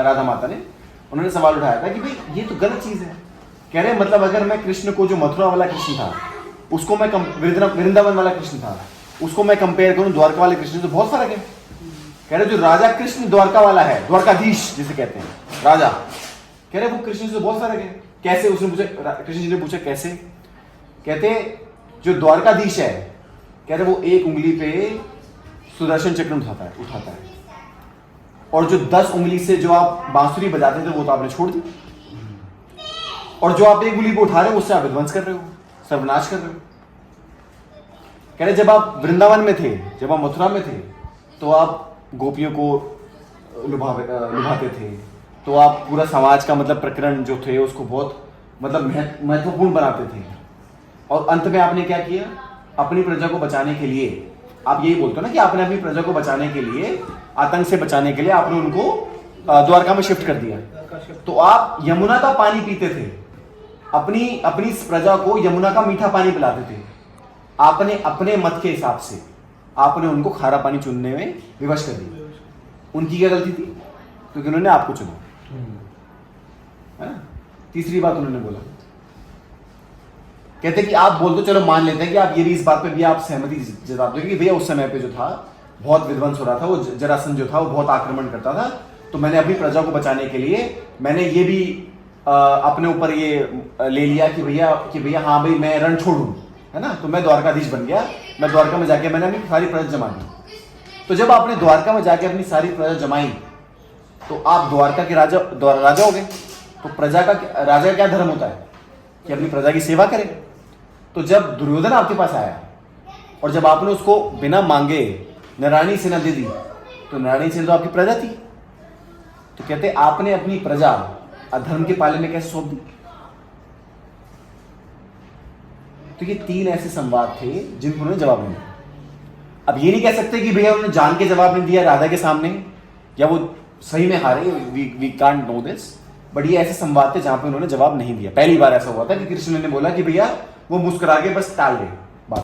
राधा माता ने, उन्होंने सवाल उठाया था कि भाई ये तो गलत चीज है। कह रहे मतलब अगर मैं कृष्ण को, जो मथुरा वाला कृष्ण था उसको मैं वृंदावन वाला कृष्ण था उसको मैं कंपेयर करूं द्वारका वाले कृष्ण से, तो बहुत फर्क है। कह रहे जो राजा कृष्ण द्वारका वाला है, द्वारकाधीश जिसे कहते हैं राजा, कह रहे वो कृष्ण से बहुत फर्क है। कैसे? उसने पूछा, कृष्ण जी ने पूछा कैसे? कहते जो द्वारकाधीश है, कह रहे वो एक उंगली पे सुदर्शन चक्र उठाता है और जो 10 उंगली से जो आप बांसुरी बजाते थे वो तो आपने छोड़ दी, और जो आप एक उंगली पे उठा रहे हो उससे आप विध्वंस कर रहे हो, सर्वनाश कर रहे हो। कह रहे जब आप वृंदावन में थे, जब आप मथुरा में थे, तो आप गोपियों को लुभाते थे, तो आप पूरा समाज का मतलब प्रकरण जो थे उसको बहुत मतलब महत्वपूर्ण बनाते थे, और अंत में आपने क्या किया? अपनी प्रजा को बचाने के लिए, आप यही बोलते हो ना कि आपने अपनी प्रजा को बचाने के लिए, आतंक से बचाने के लिए आपने उनको द्वारका में शिफ्ट कर दिया। तो आप यमुना का पानी पीते थे, अपनी प्रजा को यमुना का मीठा पानी पिलाते थे। आपने अपने मत के हिसाब से आपने उनको खारा पानी चुनने में विवश कर दिया। उनकी क्या गलती थी? क्योंकि उन्होंने आपको चुना, है ना? तीसरी बात उन्होंने बोला, कहते कि आप बोल दो, चलो मान लेते हैं कि आप ये भी, इस बात पे भी आप सहमति जताते हो कि भैया उस समय पे जो था बहुत विध्वंस हो रहा था, वो जरासंध जो था वो बहुत आक्रमण करता था, तो मैंने अपनी प्रजा को बचाने के लिए मैंने ये भी अपने ऊपर ये ले लिया कि भैया हाँ भाई मैं रण छोड़ूं, है ना? तो मैं द्वारकाधीश बन गया, मैं द्वारका में जाके मैंने अपनी सारी प्रजा जमा दी। तो जब आपने द्वारका में जाके अपनी सारी प्रजा जमाई तो आप द्वारका के राजा हो गए। तो प्रजा का राजा का क्या धर्म होता है? कि अपनी प्रजा की सेवा करे। तो जब दुर्योधन आपके पास आया और जब आपने उसको बिना मांगे नारायणी सेना दे दी, तो नारायणी सेना तो आपकी प्रजा थी। तो कहते आपने अपनी प्रजा अधर्म के पाले में कैसे सौंप दी? तो ये 3 ऐसे संवाद थे जिनको उन्होंने जवाब नहीं दिया। अब ये नहीं कह सकते कि भैया उन्होंने जान के जवाब नहीं दिया राधा के सामने, या वो सही में हारे, we can't know this, but ये ऐसे संवाद थे जहां पे उन्होंने जवाब नहीं दिया। पहली बार ऐसा हुआ था कि कृष्ण ने बोला कि भैया वो मुस्कुरा के बस टाल गए।